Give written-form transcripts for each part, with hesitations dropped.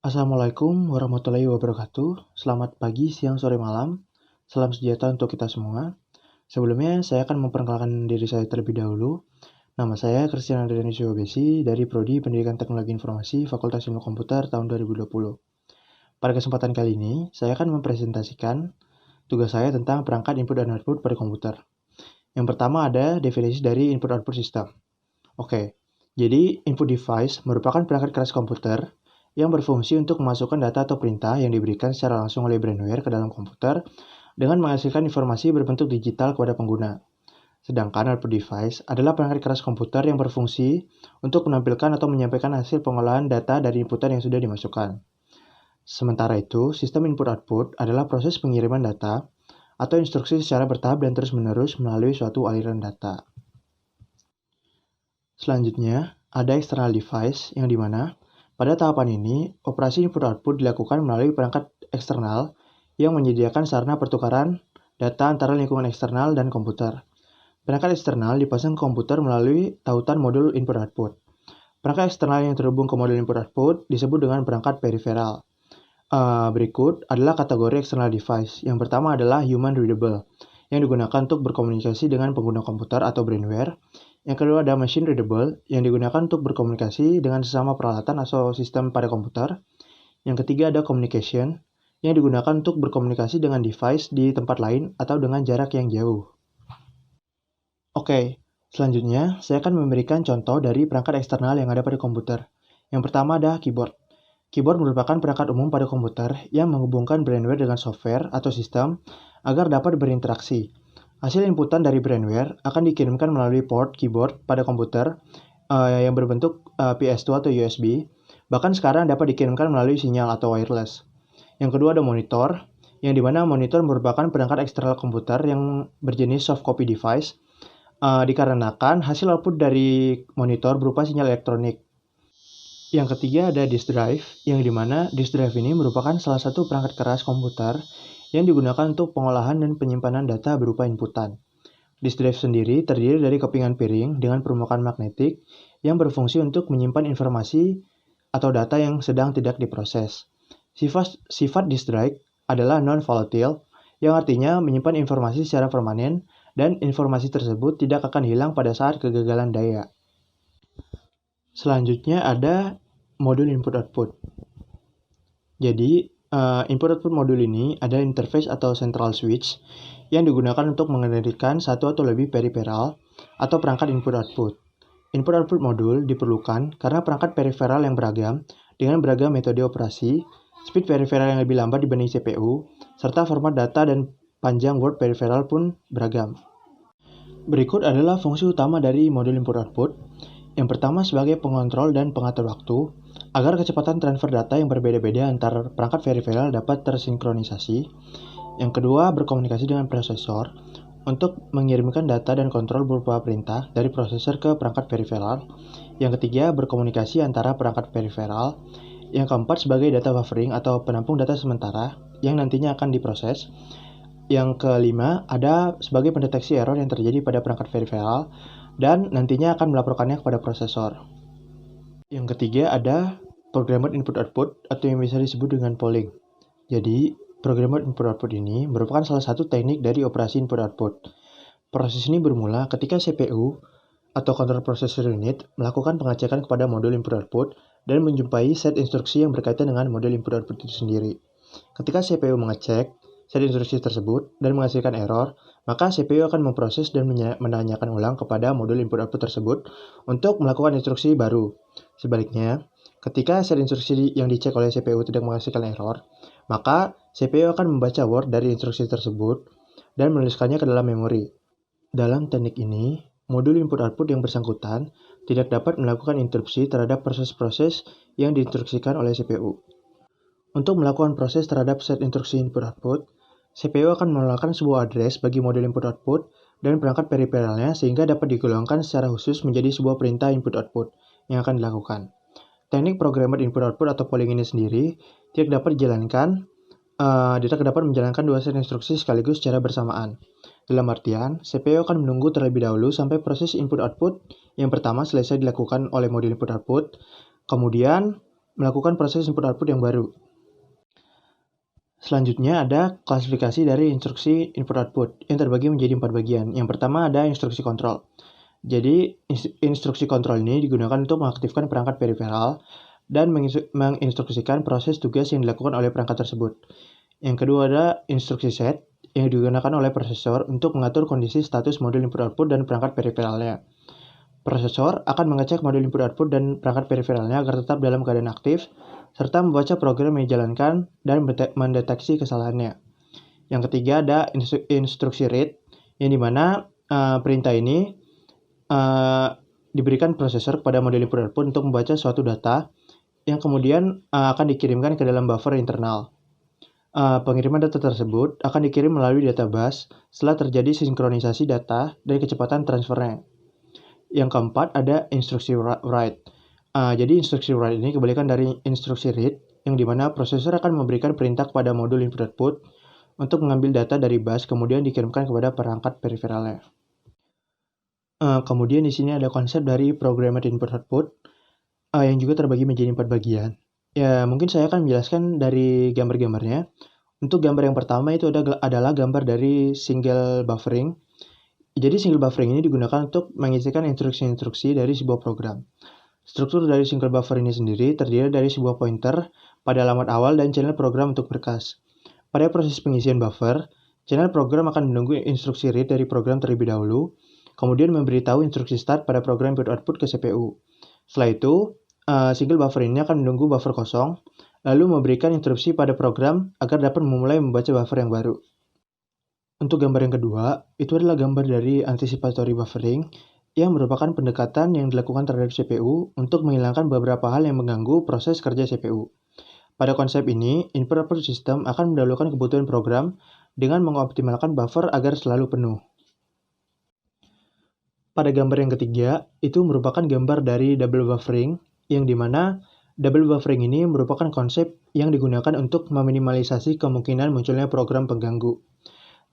Assalamualaikum warahmatullahi wabarakatuh. Selamat pagi, siang, sore, malam. Salam sejahtera untuk kita semua. Sebelumnya, saya akan memperkenalkan diri saya terlebih dahulu. Nama saya Christian Andriani Syobesi dari Prodi Pendidikan Teknologi Informasi Fakultas Ilmu Komputer tahun 2020. Pada kesempatan kali ini, saya akan mempresentasikan tugas saya tentang perangkat input dan output pada komputer. Yang pertama ada definisi dari input-output system. Oke, jadi input device merupakan perangkat keras komputer yang berfungsi untuk memasukkan data atau perintah yang diberikan secara langsung oleh brainware ke dalam komputer dengan menghasilkan informasi berbentuk digital kepada pengguna. Sedangkan output device adalah perangkat keras komputer yang berfungsi untuk menampilkan atau menyampaikan hasil pengolahan data dari inputan yang sudah dimasukkan. Sementara itu, sistem input-output adalah proses pengiriman data atau instruksi secara bertahap dan terus-menerus melalui suatu aliran data. Selanjutnya, ada external device yang dimana pada tahapan ini, operasi input-output dilakukan melalui perangkat eksternal yang menyediakan sarana pertukaran data antara lingkungan eksternal dan komputer. Perangkat eksternal dipasang ke komputer melalui tautan modul input-output. Perangkat eksternal yang terhubung ke modul input-output disebut dengan perangkat periferal. Berikut adalah kategori external device. Yang pertama adalah human readable, yang digunakan untuk berkomunikasi dengan pengguna komputer atau brainware. Yang kedua ada machine readable, yang digunakan untuk berkomunikasi dengan sesama peralatan atau sistem pada komputer. Yang ketiga ada communication, yang digunakan untuk berkomunikasi dengan device di tempat lain atau dengan jarak yang jauh. Oke, selanjutnya saya akan memberikan contoh dari perangkat eksternal yang ada pada komputer. Yang pertama ada keyboard. Keyboard merupakan perangkat umum pada komputer yang menghubungkan brainware dengan software atau sistem agar dapat berinteraksi. Hasil inputan dari brainware akan dikirimkan melalui port keyboard pada komputer yang berbentuk PS2 atau USB. Bahkan sekarang dapat dikirimkan melalui sinyal atau wireless. Yang kedua ada monitor, yang dimana monitor merupakan perangkat eksternal komputer yang berjenis soft copy device, dikarenakan hasil output dari monitor berupa sinyal elektronik. Yang ketiga ada disk drive, yang dimana disk drive ini merupakan salah satu perangkat keras komputer yang digunakan untuk pengolahan dan penyimpanan data berupa inputan. Disk drive sendiri terdiri dari kepingan piring dengan permukaan magnetik yang berfungsi untuk menyimpan informasi atau data yang sedang tidak diproses. Sifat disk drive adalah non-volatile, yang artinya menyimpan informasi secara permanen dan informasi tersebut tidak akan hilang pada saat kegagalan daya. Selanjutnya ada modul input-output. Jadi, input-output modul ini adalah interface atau central switch yang digunakan untuk mengendalikan satu atau lebih peripheral atau perangkat input-output. Input-output modul diperlukan karena perangkat periferal yang beragam dengan beragam metode operasi, speed periferal yang lebih lambat dibanding CPU, serta format data dan panjang word periferal pun beragam. Berikut adalah fungsi utama dari modul input-output. Yang pertama sebagai pengontrol dan pengatur waktu, agar kecepatan transfer data yang berbeda-beda antar perangkat periferal dapat tersinkronisasi. Yang kedua, berkomunikasi dengan prosesor untuk mengirimkan data dan kontrol berupa perintah dari prosesor ke perangkat periferal. Yang ketiga, berkomunikasi antara perangkat periferal. Yang keempat, sebagai data buffering atau penampung data sementara yang nantinya akan diproses. Yang kelima, ada sebagai pendeteksi error yang terjadi pada perangkat periferal dan nantinya akan melaporkannya kepada prosesor. Yang ketiga ada programmer input-output atau yang bisa disebut dengan polling. Jadi, programmer input-output ini merupakan salah satu teknik dari operasi input-output. Proses ini bermula ketika CPU atau Control Processor Unit melakukan pengecekan kepada modul input-output dan menjumpai set instruksi yang berkaitan dengan modul input-output itu sendiri. Ketika CPU mengecek set instruksi tersebut dan menghasilkan error, maka CPU akan memproses dan menanyakan ulang kepada modul input-output tersebut untuk melakukan instruksi baru. Sebaliknya, ketika set instruksi yang dicek oleh CPU tidak menghasilkan error, maka CPU akan membaca word dari instruksi tersebut dan menuliskannya ke dalam memori. Dalam teknik ini, modul input-output yang bersangkutan tidak dapat melakukan interupsi terhadap proses-proses yang diinstruksikan oleh CPU. Untuk melakukan proses terhadap set instruksi input-output, CPU akan menolakkan sebuah address bagi modul input-output dan perangkat periferalnya sehingga dapat digolongkan secara khusus menjadi sebuah perintah input-output yang akan dilakukan. Teknik programmer input-output atau polling ini sendiri tidak dapat menjalankan dua set instruksi sekaligus secara bersamaan. Dalam artian, CPU akan menunggu terlebih dahulu sampai proses input-output yang pertama selesai dilakukan oleh modul input-output, kemudian melakukan proses input-output yang baru. Selanjutnya ada klasifikasi dari instruksi input-output yang terbagi menjadi 4 bagian. Yang pertama ada instruksi kontrol. Jadi, instruksi kontrol ini digunakan untuk mengaktifkan perangkat periferal dan menginstruksikan proses tugas yang dilakukan oleh perangkat tersebut. Yang kedua ada instruksi set yang digunakan oleh prosesor untuk mengatur kondisi status modul input-output dan perangkat periferalnya. Prosesor akan mengecek modul input-output dan perangkat periferalnya agar tetap dalam keadaan aktif, serta membaca program yang dijalankan dan mendeteksi kesalahannya. Yang ketiga ada instruksi read, yang dimana perintah ini diberikan prosesor kepada modul input-output untuk membaca suatu data yang kemudian akan dikirimkan ke dalam buffer internal. Pengiriman data tersebut akan dikirim melalui database setelah terjadi sinkronisasi data dan kecepatan transfernya. Yang keempat ada instruksi write. Jadi instruksi write ini kebalikan dari instruksi read, yang dimana prosesor akan memberikan perintah kepada modul input-output untuk mengambil data dari bus kemudian dikirimkan kepada perangkat periferalnya. Kemudian di sini ada konsep dari programmed input-output yang juga terbagi menjadi 4 bagian. Ya, mungkin saya akan menjelaskan dari gambar-gambarnya. Untuk gambar yang pertama itu adalah gambar dari single buffering. Jadi single buffering ini digunakan untuk mengisikan instruksi-instruksi dari sebuah program. Struktur dari single buffer ini sendiri terdiri dari sebuah pointer pada alamat awal dan channel program untuk berkas. Pada proses pengisian buffer, channel program akan menunggu instruksi read dari program terlebih dahulu, kemudian memberitahu instruksi start pada program input-output ke CPU. Setelah itu, single buffer ini akan menunggu buffer kosong, lalu memberikan instruksi pada program agar dapat memulai membaca buffer yang baru. Untuk gambar yang kedua, itu adalah gambar dari anticipatory buffering yang merupakan pendekatan yang dilakukan terhadap CPU untuk menghilangkan beberapa hal yang mengganggu proses kerja CPU. Pada konsep ini, input-output system akan mendahulukan kebutuhan program dengan mengoptimalkan buffer agar selalu penuh. Pada gambar yang ketiga, itu merupakan gambar dari double buffering, yang dimana double buffering ini merupakan konsep yang digunakan untuk meminimalisasi kemungkinan munculnya program pengganggu.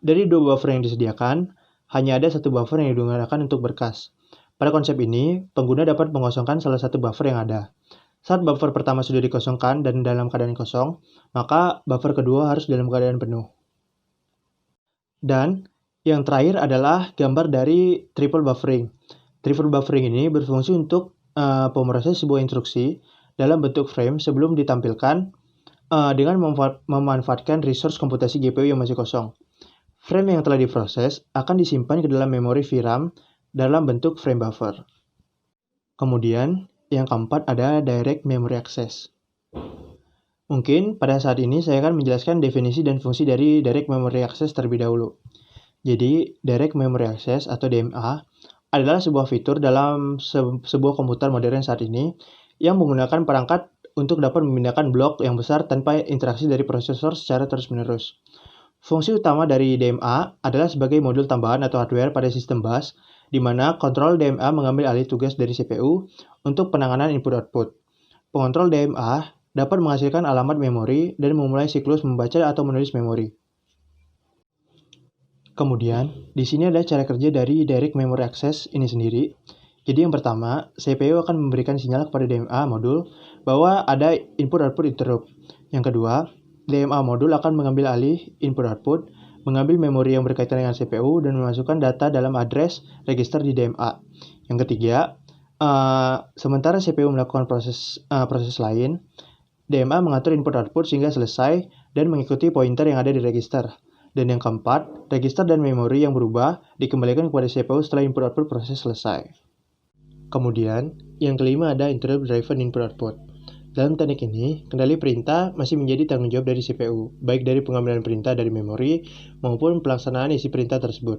Dari 2 buffer yang disediakan, hanya ada 1 buffer yang digunakan untuk berkas. Pada konsep ini, pengguna dapat mengosongkan salah satu buffer yang ada. Saat buffer pertama sudah dikosongkan dan dalam keadaan kosong, maka buffer kedua harus dalam keadaan penuh. Dan yang terakhir adalah gambar dari triple buffering. Triple buffering ini berfungsi untuk pemroses sebuah instruksi dalam bentuk frame sebelum ditampilkan dengan memanfaatkan resource komputasi GPU yang masih kosong. Frame yang telah diproses akan disimpan ke dalam memori VRAM dalam bentuk frame buffer. Kemudian, yang keempat ada direct memory access. Mungkin pada saat ini saya akan menjelaskan definisi dan fungsi dari direct memory access terlebih dahulu. Jadi, direct memory access atau DMA adalah sebuah fitur dalam sebuah komputer modern saat ini yang menggunakan perangkat untuk dapat memindahkan blok yang besar tanpa interaksi dari prosesor secara terus-menerus. Fungsi utama dari DMA adalah sebagai modul tambahan atau hardware pada sistem bus, di mana kontrol DMA mengambil alih tugas dari CPU untuk penanganan input-output. Pengontrol DMA dapat menghasilkan alamat memori dan memulai siklus membaca atau menulis memori. Kemudian, di sini ada cara kerja dari direct memory access ini sendiri. Jadi yang pertama, CPU akan memberikan sinyal kepada DMA modul bahwa ada input-output interrupt. Yang kedua, DMA modul akan mengambil alih input-output, mengambil memori yang berkaitan dengan CPU, dan memasukkan data dalam address register di DMA. Yang ketiga, sementara CPU melakukan proses lain, DMA mengatur input-output sehingga selesai dan mengikuti pointer yang ada di register. Dan yang keempat, register dan memori yang berubah dikembalikan kepada CPU setelah input-output proses selesai. Kemudian, yang kelima ada interrupt-driven input-output. Dalam teknik ini, kendali perintah masih menjadi tanggung jawab dari CPU, baik dari pengambilan perintah dari memori maupun pelaksanaan isi perintah tersebut.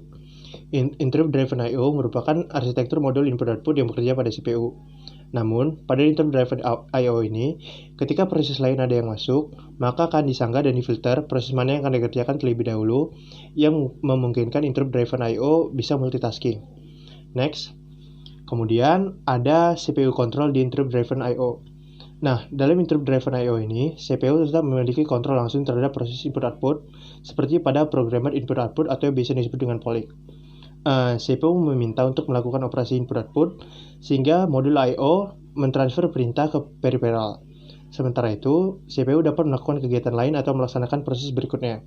Interrupt-driven I/O merupakan arsitektur modul input-output yang bekerja pada CPU. Namun, pada interrupt-driven I/O ini, ketika proses lain ada yang masuk, maka akan disanggah dan difilter proses mana yang akan dikerjakan terlebih dahulu, yang memungkinkan interrupt-driven I/O bisa multitasking. Next. Kemudian, ada CPU control di interrupt-driven I/O. Nah, dalam interrupt-driven I/O ini, CPU tetap memiliki kontrol langsung terhadap proses input-output, seperti pada programmed input-output atau yang biasa disebut dengan POLIC. CPU meminta untuk melakukan operasi input-output, sehingga modul I/O mentransfer perintah ke periferal. Sementara itu, CPU dapat melakukan kegiatan lain atau melaksanakan proses berikutnya.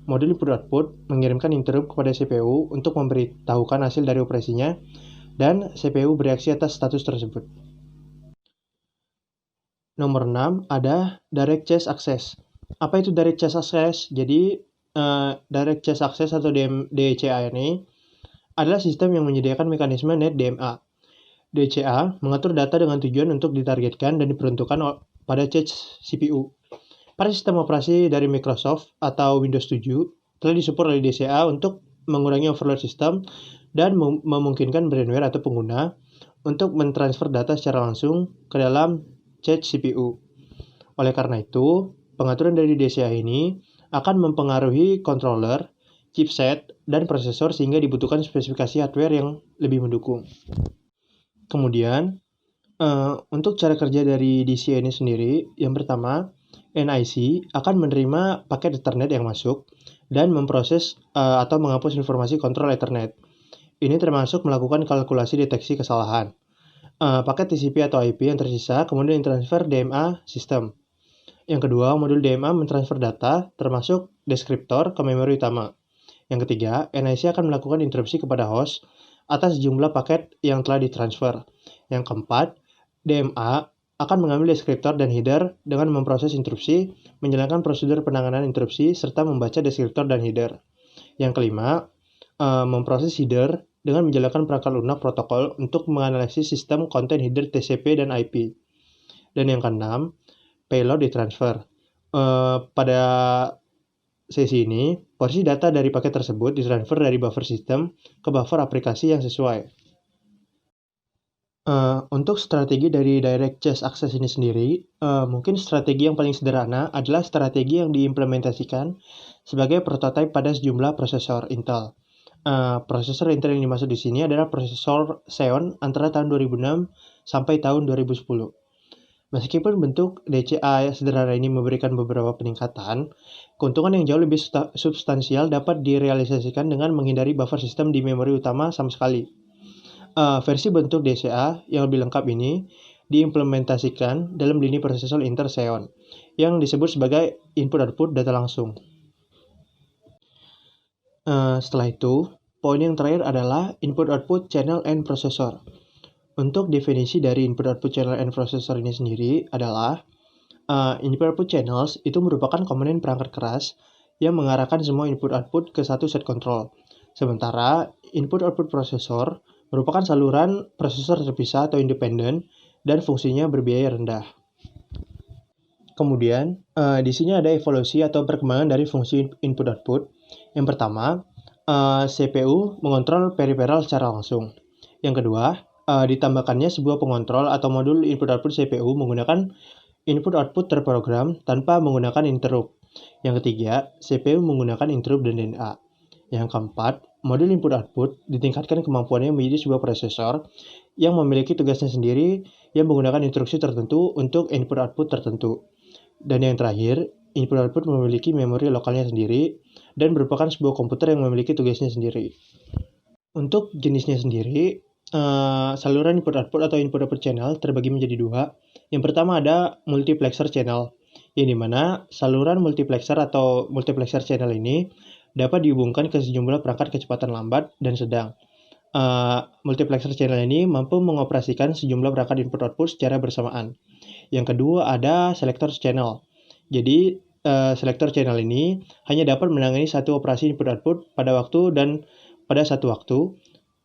Modul input-output mengirimkan interrupt kepada CPU untuk memberitahukan hasil dari operasinya, dan CPU bereaksi atas status tersebut. Nomor 6 ada Direct Cache Access. Apa itu Direct Cache Access? Jadi, Direct Cache Access atau DCA ini adalah sistem yang menyediakan mekanisme NetDMA. DCA mengatur data dengan tujuan untuk ditargetkan dan diperuntukkan pada cache CPU. Pada sistem operasi dari Microsoft atau Windows 7 telah disupport oleh DCA untuk mengurangi overload sistem dan memungkinkan brainware atau pengguna untuk mentransfer data secara langsung ke dalam cache CPU. Oleh karena itu, pengaturan dari DCA ini akan mempengaruhi controller, chipset, dan prosesor sehingga dibutuhkan spesifikasi hardware yang lebih mendukung. Kemudian, untuk cara kerja dari DCA ini sendiri, yang pertama, NIC akan menerima paket Ethernet yang masuk dan memproses atau menghapus informasi kontrol Ethernet. Ini termasuk melakukan kalkulasi deteksi kesalahan. Paket TCP atau IP yang tersisa kemudian ditransfer DMA sistem. Yang kedua, modul DMA mentransfer data termasuk deskriptor ke memori utama. Yang ketiga, NIC akan melakukan interupsi kepada host atas jumlah paket yang telah ditransfer. Yang keempat, DMA akan mengambil deskriptor dan header dengan memproses interupsi, menjalankan prosedur penanganan interupsi, serta membaca deskriptor dan header. Yang kelima, memproses header dengan menjalankan perangkat lunak protokol untuk menganalisis sistem konten header TCP dan IP. Dan yang keenam, payload ditransfer. Pada sesi ini, porsi data dari paket tersebut ditransfer dari buffer sistem ke buffer aplikasi yang sesuai. Untuk strategi dari Direct Cache Access ini sendiri, mungkin strategi yang paling sederhana adalah strategi yang diimplementasikan sebagai prototipe pada sejumlah prosesor Intel. Prosesor Intel yang dimaksud di sini adalah prosesor Xeon antara tahun 2006 sampai tahun 2010. Meskipun bentuk DCA sederhana ini memberikan beberapa peningkatan, keuntungan yang jauh lebih substansial dapat direalisasikan dengan menghindari buffer sistem di memori utama sama sekali. Versi bentuk DCA yang lebih lengkap ini diimplementasikan dalam lini prosesor Intel Xeon yang disebut sebagai input-output data langsung. Setelah itu, poin yang terakhir adalah input-output channel and processor. Untuk definisi dari input-output channel and processor ini sendiri adalah input-output channels itu merupakan komponen perangkat keras yang mengarahkan semua input-output ke satu set control. Sementara input-output processor merupakan saluran prosesor terpisah atau independen dan fungsinya berbiaya rendah. Kemudian, di sini ada evolusi atau perkembangan dari fungsi input-output. Yang pertama, CPU mengontrol periferal secara langsung. Yang kedua, ditambahkannya sebuah pengontrol atau modul input-output CPU menggunakan input-output terprogram tanpa menggunakan interrupt. Yang ketiga, CPU menggunakan interrupt dan DNA. Yang keempat, modul input-output ditingkatkan kemampuannya menjadi sebuah prosesor yang memiliki tugasnya sendiri yang menggunakan instruksi tertentu untuk input-output tertentu. Dan yang terakhir, input-output memiliki memori lokalnya sendiri dan merupakan sebuah komputer yang memiliki tugasnya sendiri. Untuk jenisnya sendiri, saluran input-output atau input-output channel terbagi menjadi dua. Yang pertama ada multiplexer channel, yang dimana saluran multiplexer atau multiplexer channel ini dapat dihubungkan ke sejumlah perangkat kecepatan lambat dan sedang. Multiplexer channel ini mampu mengoperasikan sejumlah perangkat input-output secara bersamaan. Yang kedua ada selector channel. Jadi, selector channel ini hanya dapat menangani satu operasi input-output pada waktu dan pada satu waktu,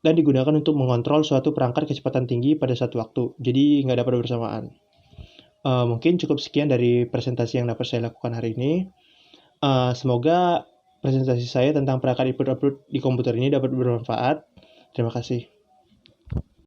dan digunakan untuk mengontrol suatu perangkat kecepatan tinggi pada satu waktu. Jadi, nggak dapat bersamaan. Mungkin cukup sekian dari presentasi yang dapat saya lakukan hari ini. Semoga presentasi saya tentang perangkat input-output di komputer ini dapat bermanfaat. Terima kasih.